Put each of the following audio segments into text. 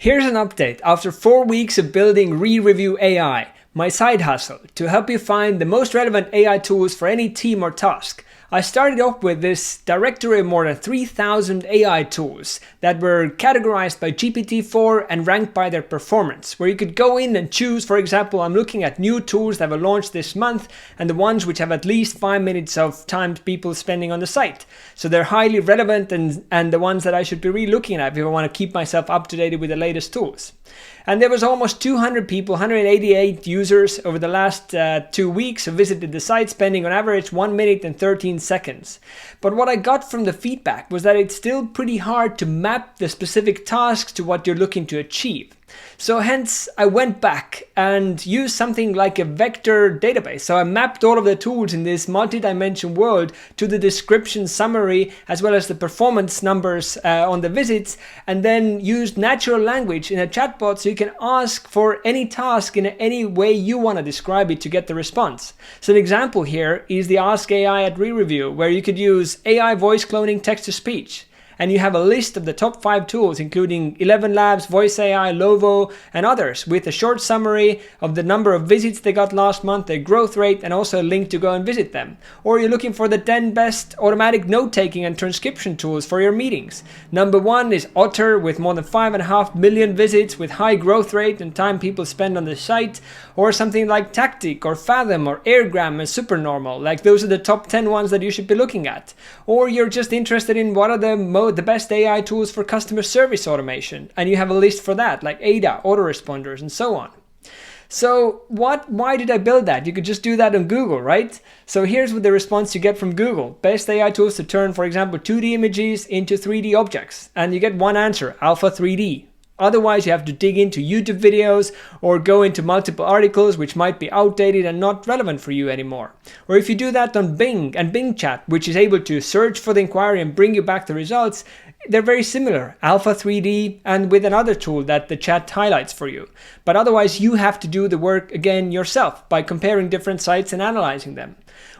Here's an update after 4 weeks of building ReReview AI, my side hustle, to help you find the most relevant AI tools for any team or task. I started off with this directory of more than 3,000 AI tools that were categorized by GPT-4 and ranked by their performance, where you could go in and choose. For example, I'm looking at new tools that were launched this month and the ones which have at least 5 minutes of time people spending on the site. So they're highly relevant and the ones that I should be really looking at if I want to keep myself up to date with the latest tools. And there was almost 200 people, 188 users over the last 2 weeks who visited the site, spending on average 1 minute and 13 seconds. But what I got from the feedback was that it's still pretty hard to map the specific tasks to what you're looking to achieve. So hence I went back and used something like a vector database. So I mapped all of the tools in this multi-dimension world to the description summary as well as the performance numbers on the visits, and then used natural language in a chatbot so you can ask for any task in any way you want to describe it to get the response. So an example here is the Ask AI at ReReview, where you could use AI voice cloning text to speech. And you have a list of the top 5 tools, including 11 Labs, Voice AI, Lovo, and others, with a short summary of the number of visits they got last month, their growth rate, and also a link to go and visit them. Or you're looking for the 10 best automatic note-taking and transcription tools for your meetings. Number 1 is Otter, with more than 5.5 million visits, with high growth rate and time people spend on the site. Or something like Tactic, or Fathom, or Airgram, and Supernormal. Like, those are the top 10 ones that you should be looking at. Or you're just interested in what are the best AI tools for customer service automation, and you have a list for that, like Ada, autoresponders, and so on. So why did I build that? You could just do that on Google, right? So here's what the response you get from Google. Best AI tools to turn, for example, 2D images into 3D objects. And you get one answer, Alpha 3D. Otherwise, you have to dig into YouTube videos or go into multiple articles which might be outdated and not relevant for you anymore. Or if you do that on Bing and Bing Chat, which is able to search for the inquiry and bring you back the results, they're very similar, Alpha 3D and with another tool that the chat highlights for you. But otherwise, you have to do the work again yourself by comparing different sites and analyzing them.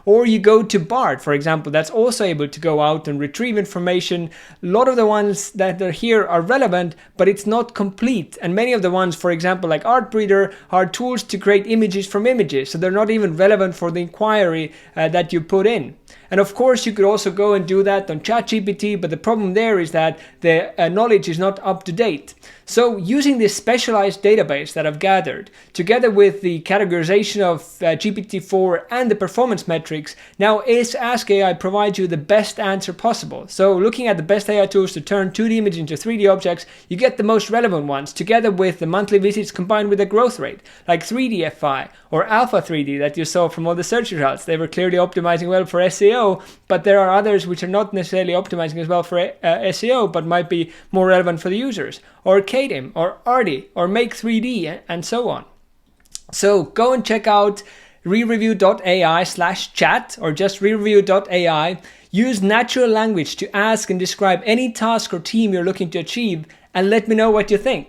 Or you go to Bard, for example, that's also able to go out and retrieve information. A lot of the ones that are here are relevant, but it's not complete. And many of the ones, for example, like Artbreeder, are tools to create images from images. So they're not even relevant for the inquiry that you put in. And of course, you could also go and do that on ChatGPT, but the problem there is that the knowledge is not up to date. So using this specialized database that I've gathered, together with the categorization of GPT-4 and the performance metrics, now Ask AI provides you the best answer possible. So looking at the best AI tools to turn 2D images into 3D objects, you get the most relevant ones, together with the monthly visits combined with the growth rate, like 3DFI or Alpha 3D that you saw from all the search results. They were clearly optimizing well for SEO, but there are others which are not necessarily optimizing as well for SEO, but might be more relevant for the users. Or Kadim, or Arty, or Make 3D, and so on. So go and check out rereview.ai/chat, or just rereview.ai. Use natural language to ask and describe any task or team you're looking to achieve, and let me know what you think.